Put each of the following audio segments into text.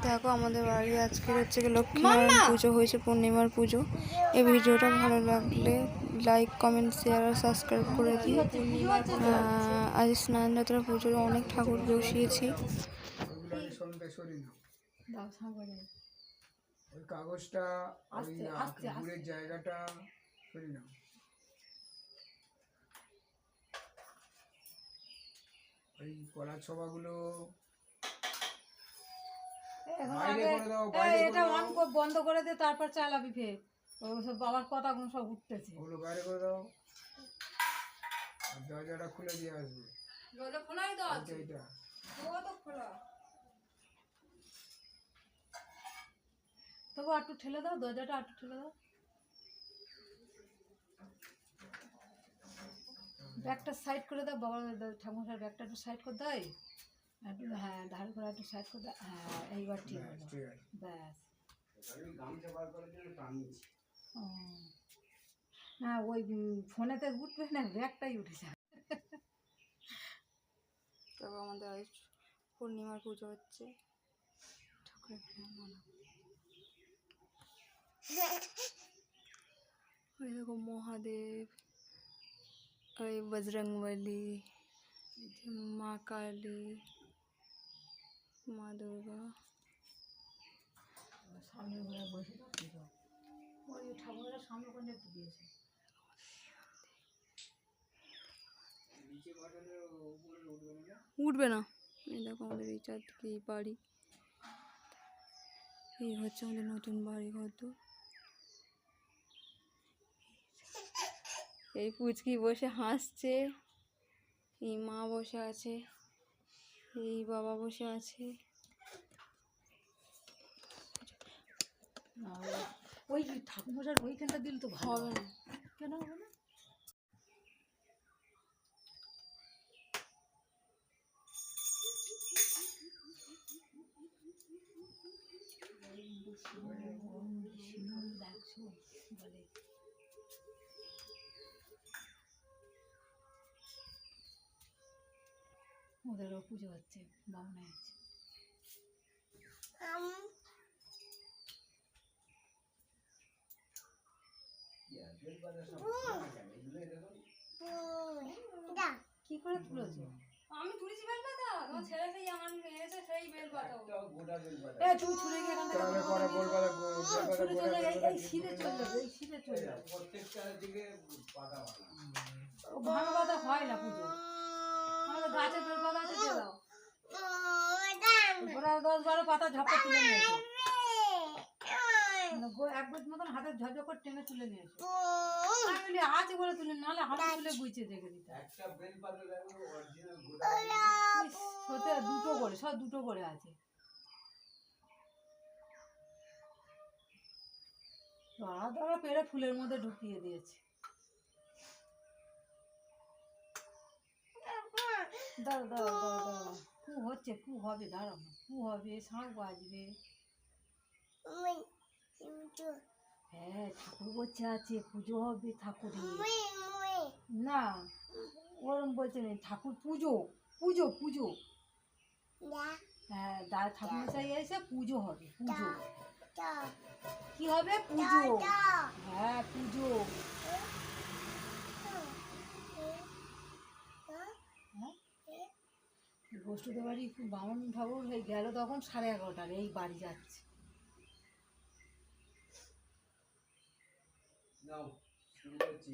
দেখো আমাদের বাড়ি আজকে হচ্ছে লক্ষ্মীনারায়ণ পুজো হয়েছে, পূর্ণিমার পুজো। এই ভিডিওটা ভালো লাগলে লাইক কমেন্ট শেয়ার আর সাবস্ক্রাইব করে দিই। আজ স্নানযাত্রা পুজোর অনেক ঠাকুর বসিয়েছি। ওই কাগজটা ওই জায়গাটা সরি না। ওই কলা ছবাগুলো এটা অন বন্ধ করে দে, তারপর চালাবি ফের। ওসব বাবার কথাগুলো সব উঠতেছে। ওগুলো বাইরে করে দাও, দরজাটা খুলে দিয়ে আসবে। দরজা খোলাই দাও, এইটা ও তো খোলা। তবু একটু ঠেলে দাও, দরজাটা একটু ঠেলে দাও। ব্যাগটা সাইড করে দাও, বাবা ঠাকুমার ব্যাগটা একটু সাইড করে দাও। একটু হ্যাঁ, ধারে করে একটু সাইড করে দাও। হ্যাঁ, এইবার ঠিক হলো, ব্যাস। না ওই ফোনেতে উঠবে না, ব্যাগটাই উঠেছে। তবে আমাদের আজ পূর্ণিমার পুজো হচ্ছে। ওই দেখো মহাদেব, ওই বজরংবলী, মা কালী, মা দুর্গা। সামনে ঘরে বসে ওই ঠাকুরের সামনে কোনটা একটু দিয়েছে। উঠবে না। এই দেখো আমাদের এই চারদিকে এই বাড়ি, এই হচ্ছে আমাদের নতুন বাড়ি হয়তো। এই পুচকি বসে হাসছে, এই মা বসে আছে, এই বাবা বসে আছে। ওই ঠাকুরমশার ওইখানটা দিল তো ভালো হবে না। কেন হবে না? ওদেরও পুজো হচ্ছে, বামনা আছে। কি করে তুলেছো? আমি তুলেছি বেল পাতা, তোমার ছেলে সেই আমার এসে সেই বেল পাতা। এ তুমি ছুঁড়ে গিয়ে এখান থেকে পরে বলবা ছুঁড়ে চলে যাবে, এই সিধে চলে যাবে, এই সিধে চলে যাবে। প্রত্যেকটার দিকে পাতা ও ভালো পাতা হয় না পুজো। আমাদের গাছে বেল পাতা আছে, দিয়ে দাও। ওরা 10-12 পাতা ঝপটা তুলে নিয়ে এসো। এক বেদ মতন হাতে ঝপঝপ করে টেনে তুলে নিয়ে এসো। আমি বলি আছে বলে তুলে, নাহলে হাতে তুলে গুছিয়ে রেখে দিতে। একটা বেল পাতা দেখো অরিজিনাল গোটা দুটো করে, সব দুটো করে আছে। ধরা পেরে ফুলের মধ্যে ঢুকিয়ে দিয়েছে। দাও দাও দাও দাও, কু হচ্ছে, কু হবে, দাঁড়াও না, কু হবে, শাঁখ বাজবে। হ্যাঁ, ঠাকুর বসে আছে, পুজো হবে ঠাকুরের। না ওরম বলছে না, ঠাকুর পুজো পুজো পুজো। হ্যাঁ, ঠাকুর মশাই এসে পুজো হবে, পুজো। কি হবে? পুজো। হ্যাঁ, পুজো। গোষ্ঠীদের বাড়ি বামন ঠাকুর হয়ে গেল তখন 11:30টার, এই বাড়ি যাচ্ছে। নাও শুরু করছি।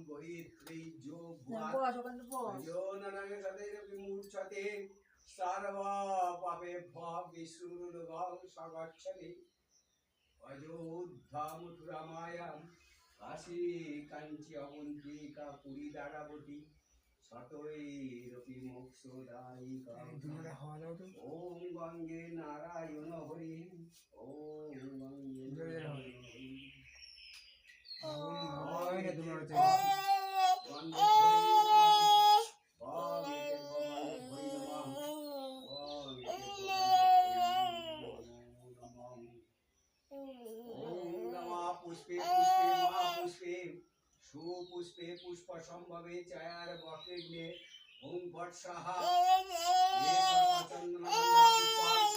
গোহিত্রীজো বস ওখানে বস যোননং সদের বিমূর্ছতে সর্ব পাপেভ্য বিষ্ণুরুগং সগচ্ছতি অযোধ্যা মথুরামায়াম কাশী কাঞ্চি অবন্তিকা পুরী দ্বারাবতী শতৈরপি মোক্ষদায়িকা ওম গঙ্গে নারায়ণ হরি ওম গঙ্গে নারায়ণ হরি গঙ্গে হরি নমঃ ওম নমঃ পুষ্পে পুষ্পে মহাপুষ্পে সুপুষ্পে পুষ্প সম্ভবে চায়ার বকেগ্নে ওম ভট সাহা এ সর্বচন্দ্রনন্দা পুষ্পান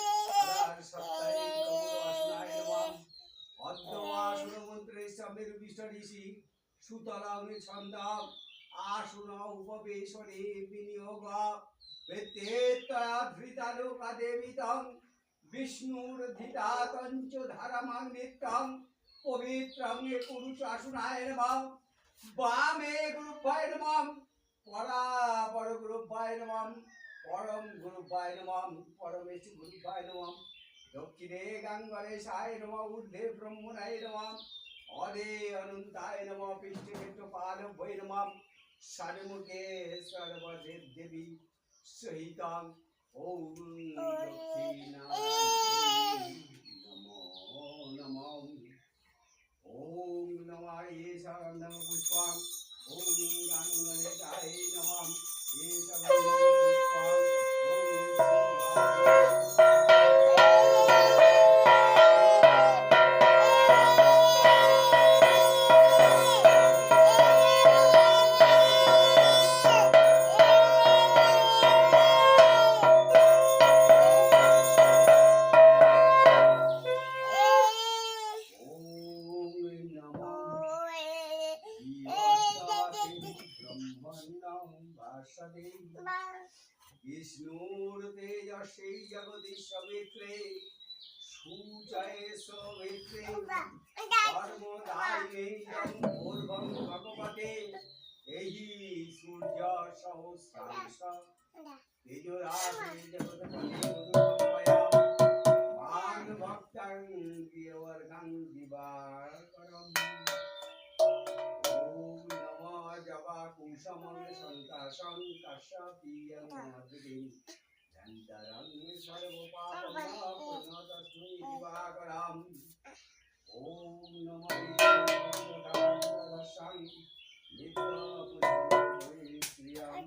আদার সত্তায় কমল আসনায় নমঃ অদ্যমাসুরমন্ত্রে সমের বিষ্টঋষি সুতলাং ছন্দাম আসুন উপবেশনে বিনিয়োগ ধৃতালোকা দেবিতং বিষ্ণুর ধিতাতঞ্চ ধারামাং নিত্যং পবিত্রং এ পুরুষ আসুনায় নমঃ বামে গুরুভ্যায় নমঃ পরাপর গুরুভ্যায় নমঃ পরম গুরুভ্যায় নমঃ পরমেশ গুরুভ্যায় নমঃ দক্ষিণে গঙ্গলেশায় নমঃ ঊর্ধ্বে ব্রহ্মণায় নমঃ অদে অনন্তায় নমঃ পৃষ্ঠে পাদভ্যৈ নমঃ ষড়মুখে সর্বদেব দেবী সহিতং ওম দক্ষিণায় নমো নমঃ ওম নমঃ ঈশানং পুষ্পং ওম গঙ্গলেশায় নমঃ ঈশানং পুষ্পং বিষ্ণুর তেজস্বী জগদীশ্বমিত্রে সুজয়ে সৌমিত্রে কর্মদায়িনী পূর্বং ভগবতে এহি সূর্য সহস্রাংশ তেজরাশি জগৎপতি অনুপময়া মান ভক্তং প্রিয়বর্গং দিবাকরম ওম নমঃ জবা কুসুমং সন্তাসং কাশ্যপীয়ং মধুরিং ধন্তরং সর্বপাপং প্রণতস্मै দিবাকরম ওম নমঃ দর্শং নিত্যপুষ্পং শ্রিয়ং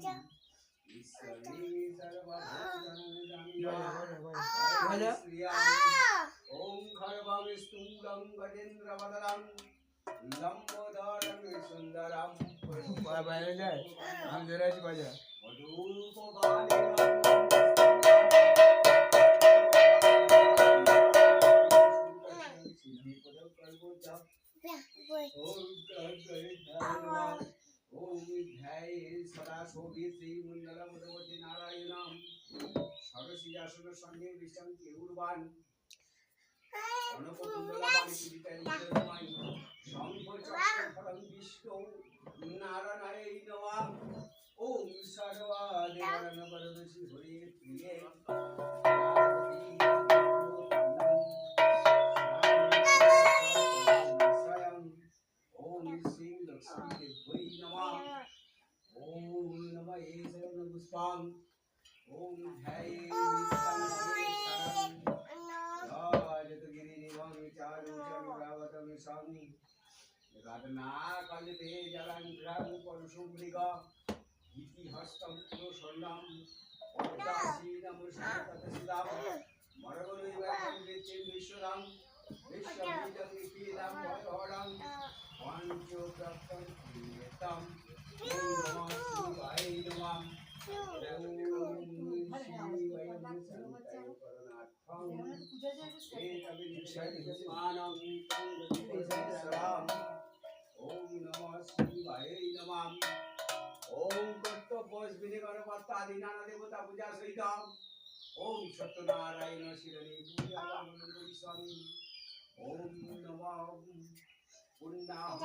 ঈশ্বরী সর্বভূতানাং শ্রিয়ং ওম খর্বং স্থূলং গজেন্দ্রবদনং লম্বোদরং সুন্দরম বাইরে যায় আমি বের আছি বাজার সঙ্গে বিষ্ণু কেউরবান অনপকুণ্ডলাবাণী পীড়িতায় শঙ্খ চক্র ফলং বিষ্ণু নারায়ণায় নমঃ ওম সর্বা দেবানাং বরদশি হরি প্রিয়ে ওম শ্রী লক্ষ্মী দেবৈ নমঃ ওম নমঃ ঈশান পুষ্পাং ওম ধ্যায়ে নিত্যং শরণং রাজতগিরিনিভং চারু চন্দ্রাবতং স্বামী রাধনা কলিতে জলন্ধ্রং পরশুমৃগ ইতিহস্তং পুরুষন্নম পদ্মাসীনম সন্ততসিদাম মরগলুইবাং বিচিম বিশ্বরং বিশ্ববিদং ইকিদং ভয়হরং পঞ্চপ্রত্যং নিত্যং ওম নমঃ শিবায় নমঃ ওম শিবায় নমঃ সন্তায় করুণার্থং এতবিচ্ছাদিমানং তং গতিপতিসরাম ওম নমঃ শিবায় নমঃ ওম কর্তব্যস্বিনী গণপত্তাদি নানা দেবতা পূজা সহিত ওম সত্যনারায়ণ শিরণী পূজা স্বামী ওম নমঃ পুণ্যাহং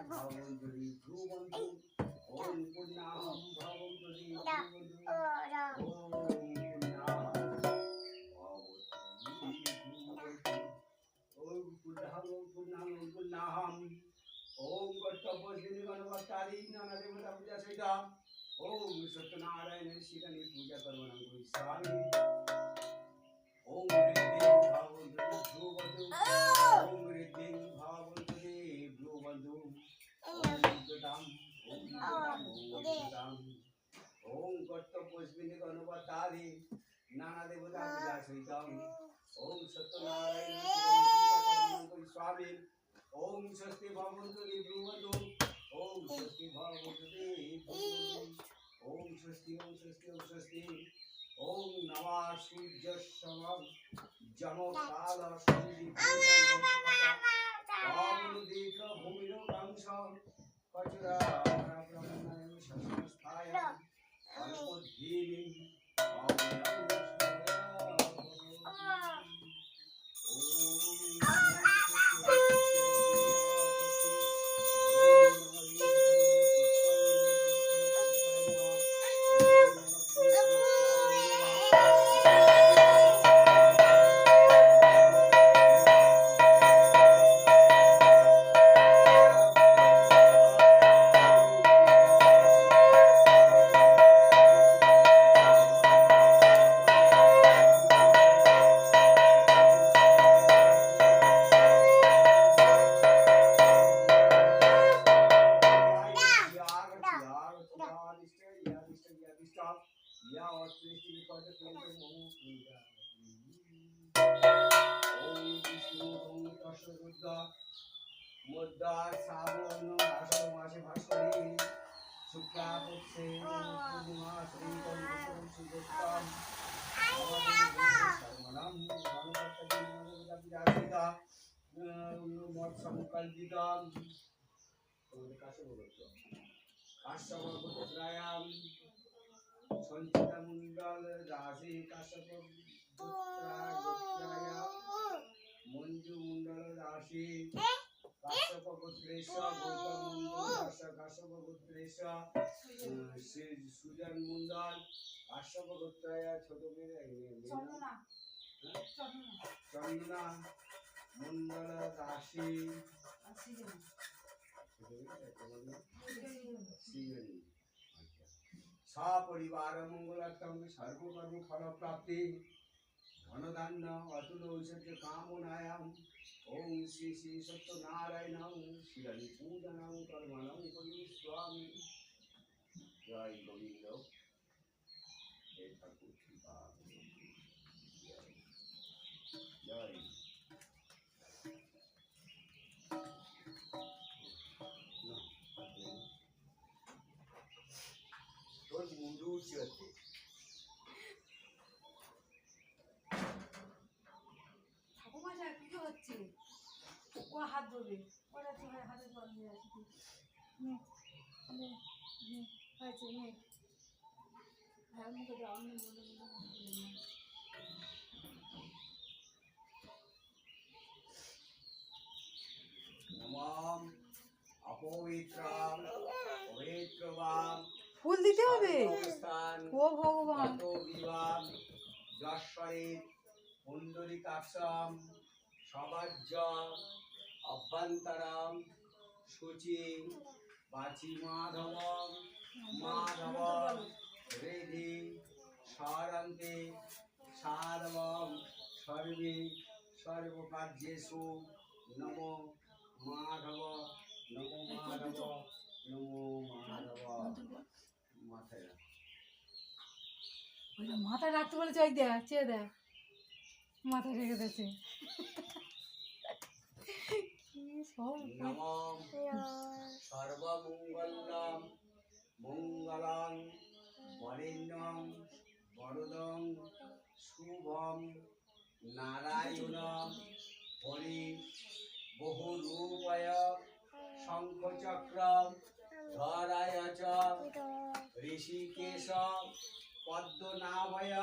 ভবন্তুরি ধ্রুবন্তু ওম পুণ্যাহং ভবন্তু দেববন্ধু ওম পুণ্যাহং ওম কর্তব্যশ্রী গণপতারি নানা দেবতা পূজা সহিত ওম সত্যনারায়ণের শিরানি পূজা করবণং করিষ্যামি ওম ঋদ্ধিং ভাবন্তু ধ্রুবন্ধু ওম ঋদ্ধিং ভাবন্তু ধ্রুবন্ধু ওম গদাম ওম কর্তব্যশ্রী গণপতারি নানা দেবতা পূজা সহিত ওম সত্যনারায়ণের শিরানি পূজা করবণং করিষ্যামি ওম স্বস্তি ভবন্তু ধ্রুবন্ধু ওম স্বস্তি ভবন্তু ওম স্বস্তি ওম স্বস্তি ওম স্বস্তি ওম নমঃ সূর্যসমম জমকাল সঞ্জীবনুদেক ভূমিরকাংশ কচুরা ব্রহ্মণায় সংস্থায় অল্পধীনি মুদ্রা শ্রাবণ আষাঢ় মাসে ভাস্করী শুক্লা পক্ষে পূর্ণিমা শ্রীকম সুযোগম সর্বনাম গণপতিটা মত সংকল্পিতম কাশ্যপ পুত্রায়াম সঞ্চিতা মণ্ডল রাশি কাশ্যপ পুত্রায় মঞ্জু মণ্ডল রাশি কাশ্যপ পুত্রেশ গৌতম মণ্ডল কাশ্যপ পুত্রেশ সুজন মণ্ডল কাশ্যপ গোত্রায় ছোট মেয়ে চন্দনা মণ্ডল রাশি সপরিবার মঙ্গলার্থম সর্বকর্ম ফল প্রাপ্তি ধনধান্য অতুল ঐশ্বর্য কামনায়াম ওম শ্রী শ্রী সত্যনারায়ণং শিরানি পূজনং কর্মণং করিষ্যামি জয় গোবিন্দ হে ঠাকুর জয় তোর মুন্ডু উঠছে ঠাকুমা যা পুজো হচ্ছে ও হাত ধরবে ওরা তোমার হাতে জল দিয়ে আসি হয়েছে মেয়ে ভাই মুখে দাও আমি বলে নমঃ অপবিত্রাম পবিত্রবাম ফুল দিতে হবে স্থান ও ভগবান তো বিবাম যশ্বরেত পুণ্ডরিকাক্ষম সবাজ্য অভ্যন্তরম শুচি বাচি মাধবম মাধবম হৃদি সারন্তে সাধবম সর্বে সর্বকার্যেষু নমো মাধব নমো মাধব নমো মাধব মাথায় রাখ। মাথায় রাখতে বলেছে ওই দেখ চেয়ে দেখ মাথায় রেখে দিয়েছে নমঃ সর্বমঙ্গলম মঙ্গলং বরেণ্যং বরদং শুভম নারায়ণং হরি বহুরূপয় শঙ্খচক্রম ধরায় চ ঋষিকেশ পদ্মনাভয়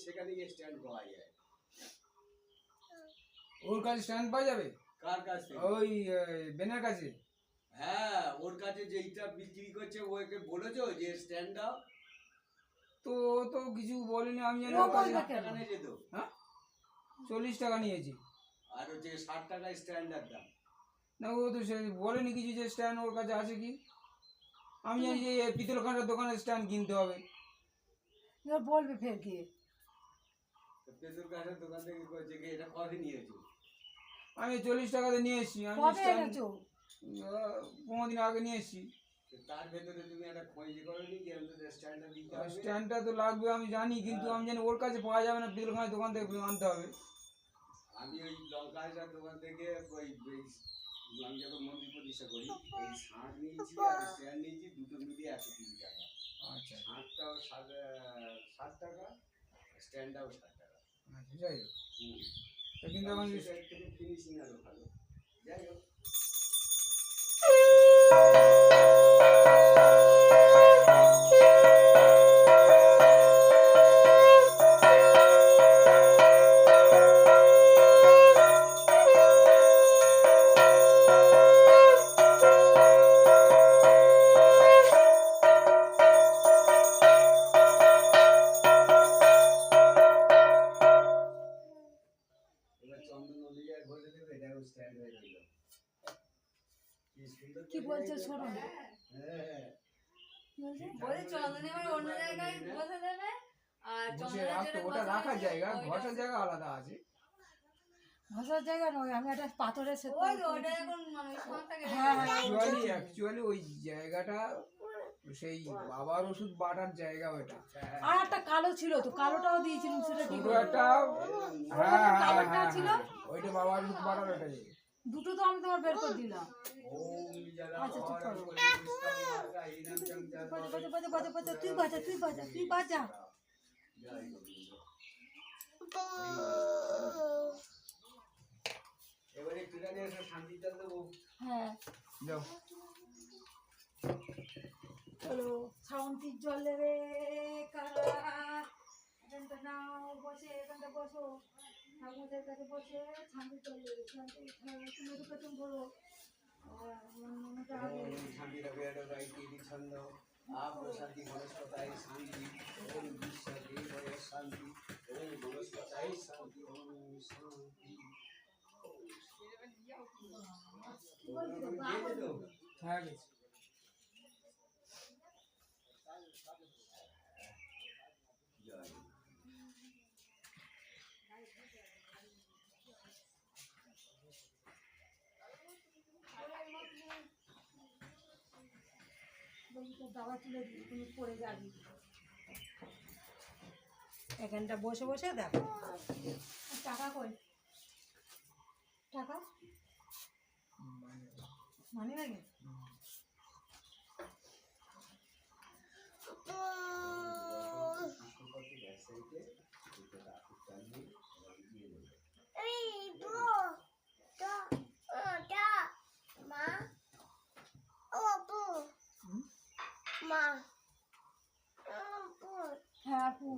সেখানে গিয়ে স্ট্যান্ড পাওয়া যায়। ওর কাছে স্ট্যান্ড পাওয়া যাবে? কার কাছে? ওই বেনের কাছে। হ্যাঁ, ওর কাছে যেইটা বিক্রি করছে ওকে বলেছো যে স্ট্যান্ড দাও? তো ও তো কিছু বলেনি, আমি জানি ও ওর কাছে বলবে কেন? টাকা নিয়ে যেত। হ্যাঁ 40 টাকা নিয়েছি। আর হচ্ছে 60 টাকা স্ট্যান্ডার দাম। না ও তো সে বলেনি কিছু যে স্ট্যান্ড ওর কাছে আছে কি। আমি জানি যে পিতল কাঁটার দোকানে স্ট্যান্ড কিনতে হবে। এবার বলবে ফের গিয়ে। পেছর কাঠের দোকান থেকে কয়েছে কি এটা কবে নিয়েছো? আমি 40 টাকাতে নিয়ে এসেছি। আমি কবে স্ট্যান্ড এনেছো? 15 দিন আগে নিয়ে এসেছি। তার ভেতরে তুমি একটা খোঁজ করোনি যে আমাদের স্ট্যান্ডটা দিতে হবে? স্ট্যান্ডটা তো লাগবে আমি জানি, কিন্তু আমি জানি ওর কাছে পাওয়া যাবে না, পিতল কাঁটার দোকান থেকে আনতে হবে। আমি ওই লঙ্কার দোকান থেকে ওই আমি যখন মন্দির প্রতিষ্ঠা করি ওই শাঁখ নিয়েছি আর স্ট্যান্ড নিয়েছি, দুটো মিলিয়ে 103 টাকা। আচ্ছা শাঁখটাও 60 টাকা, স্ট্যান্ডটাও 60 টাকা। আচ্ছা যাই হোক। হুম। তা কিন্তু এখন সেটার থেকে ফিনিশিং আরো ভালো। যাই হোক, এবার চন্দন নদীয়ায় ঘষে দেবে, দেখো স্ট্যান্ড হয়ে গেল। কি সুন্দর কি বলছো শোনো না। হ্যাঁ, বলে চন্দনে এবার অন্য জায়গায় বসে দেবে আর বসে চন্দনের রাখতো, যেটা ওটা বসে রাখার আছে, জায়গা, ওইটা- ঘষার জায়গা আলাদা আছে। ঘষার জায়গা নয়, আমি একটা পাথরের সেতু ওই তো, ওটা এখন মানে ওই শাঁখটাকে রেখে হ্যাঁ, দিয়েছে। অ্যাকচুয়ালি ওই জায়গাটা সেই বাবার ওষুধ বাটার জায়গা ওটা। আর একটা কালো ছিল তো, কালোটাও দিয়েছিলাম, সেটা কি ছোট করবো? একটা কালোটা ছিল? ওইটা বাবার ওষুধ বাটার ওটাই। দুটো তো আমি তোমার বের করে দিলাম। ওম জলা আচ্ছা, চুপ ভরম করো। করে পুষ্পম মাতা ইনাম চঞ্চল বাজা বাজা বাজা বাজা বাজা, তুই বাজা তুই বাজা তুই বাজা। জয় গোবিন্দ। এবারে একটু জানি একটা শান্তি জল দেবো। হ্যাঁ যাও চলো, শান্তির জল দেবে কারা? এখানটা নাও, বসে এখানটা বসো, ঠাকুরের কাছে বসে শান্তির জল দেবে। শান্তি তুমি পেছন করো। মনটা আগে ওম শান্তি রবেড় রাইতি ছন্দ আপ শান্তি বনস্পতায় শান্তি ওম বিশ্ব দেবয় শান্তি ওম বনস্পতায় শান্তি ওম শান্তি। হ্যাঁ গেছে। জয় দাবা তুলে দিই, তুমি পড়ে যাবি। এখানটা বসে বসে দেখো। টাকা কই? টাকা মানে লাগে? হ্যাঁ আপু,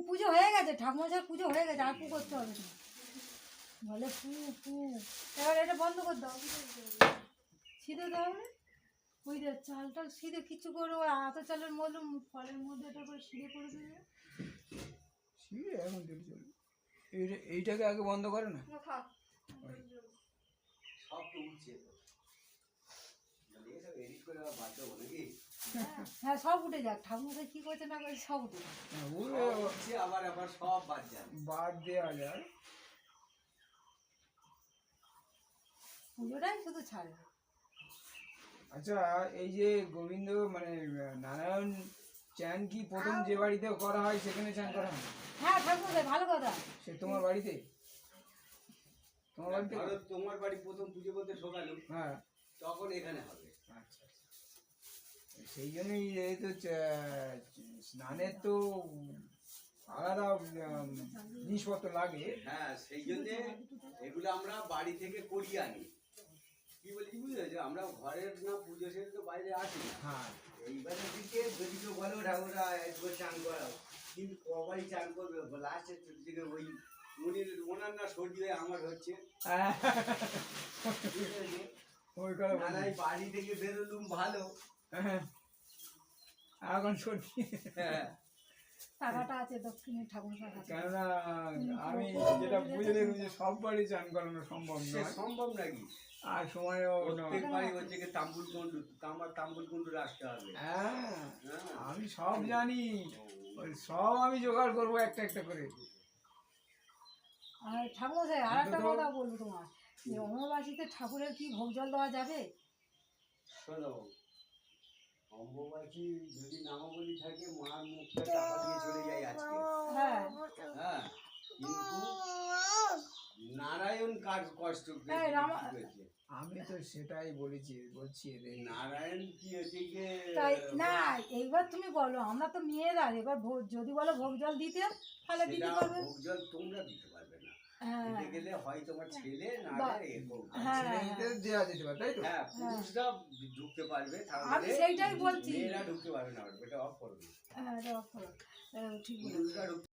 পুজো হয়ে গেছে, ঠাকুমার পুজো হয়ে গেছে, আর পু করতে হবে না। বলে পু পু, এবার এটা বন্ধ করে দাও। সিধে দাও না, ওই যে চালটা সিধে কিছু করে, ওই আতা চালের মধ্যে ফলের মধ্যে এটা করে সিধে করে দেবে। এখন দেরি চলবে। এইটাকে আগে বন্ধ করে না। থাক। সব তো উঠছে তো, এসব এডিট করে আবার বাদ দেবো নাকি? হ্যাঁ সব উঠে যাক, ঠাকুমাকে কি করছে না করছে সব উঠে যাক। সব উঠছে, আবার আবার সব বাদ যাবে। বাদ দেওয়া যায়। পুজোটাই শুধু ছাড়ে। আচ্ছা এই যে গোবিন্দ মানে নারায়ণ চান কি প্রথম যে বাড়িতে করা হয় সেখানে চান করা হয়? হ্যাঁ ঠাকুমাকে ভালো কথা। সে তোমার বাড়িতে? তোমার বাড়িতে? ধরো তোমার বাড়ি প্রথম পুজো করতে ঢোকালো, হ্যাঁ তখন এখানে হবে। আচ্ছা আচ্ছা। সেই জন্যই যেহেতু স্নানের তো আলাদা জিনিসপত্র লাগে। হ্যাঁ, সেই জন্যে এগুলো আমরা বাড়ি থেকে করিয়ে আনি। কি বলছি বুঝেছো, আমরা ঘরের না পুজো সেরে তো বাইরে আসি না। হ্যাঁ এইবারে দিকে যদি কেউ বলে ঠাকুরা একবার চান করাও, কিন্তু কবারই চান করবে, লাস্টের দিকে ওই ওনার না সর্দি হয়ে আমার হচ্ছে। বুঝেছো? ওই কথা বলি। নানাই বাড়ি থেকে বেরোলুম ভালো। হ্যাঁ, এখন সত্যি হ্যাঁ টাকাটা আছে দক্ষিণের ঠাকুর টাকা। কেননা আমি যেটা বুঝে দেখি যে সব বাড়ি চান করানো সম্ভব সে নয়, সম্ভব নাকি? আর সময়ও নয়। প্রত্যেক বাড়ি হচ্ছে কি তাম্বুল কুণ্ডু, তাম্বুল কুণ্ডু রাখতে হবে। হ্যাঁ হ্যাঁ আমি সব জানি, ওই সব আমি জোগাড় করবো একটা একটা করে। আর ঠাকুর স্যার আর একটা অন্তত- কথা বলবো তোমার, যে অমাবাসীতে ঠাকুরের কি ভোগ জল দেওয়া যাবে? শোনো, অম্বুবাচী যদি নামাবলী থাকে মার মুখটা চাপা দিয়ে চলে যায় আজকে। হ্যাঁ হ্যাঁ কিন্তু নারায়ণ কার কষ্ট হ্যাঁ, পেয়েছে। আমি তো সেটাই বলছি এদের। নারায়ণ কি হচ্ছে যে তাই না, এইবার তুমি বলো, আমরা তো মেয়েরা, এবার যদি বলো ভোগ জল দিতে তাহলে দিতে সেটা পারবে। ভোগ জল তোমরা দিতে পারবে না, হ্যাঁ দিতে গেলে হয় তোমার ছেলে না বা- হয় এ বউ। হ্যাঁ ছেলেদের দেওয়া যেতে পারে, তাই তো? হ্যাঁ পুরুষরা ঢুকতে পারবে, আমি তাহলে সেইটাই বলছি। মেয়েরা ঢুকতে পারবে না, এটা অফ করবে। হ্যাঁ এটা অফ করো। ঠিক বলেছো। পুরুষরা ঢুকতে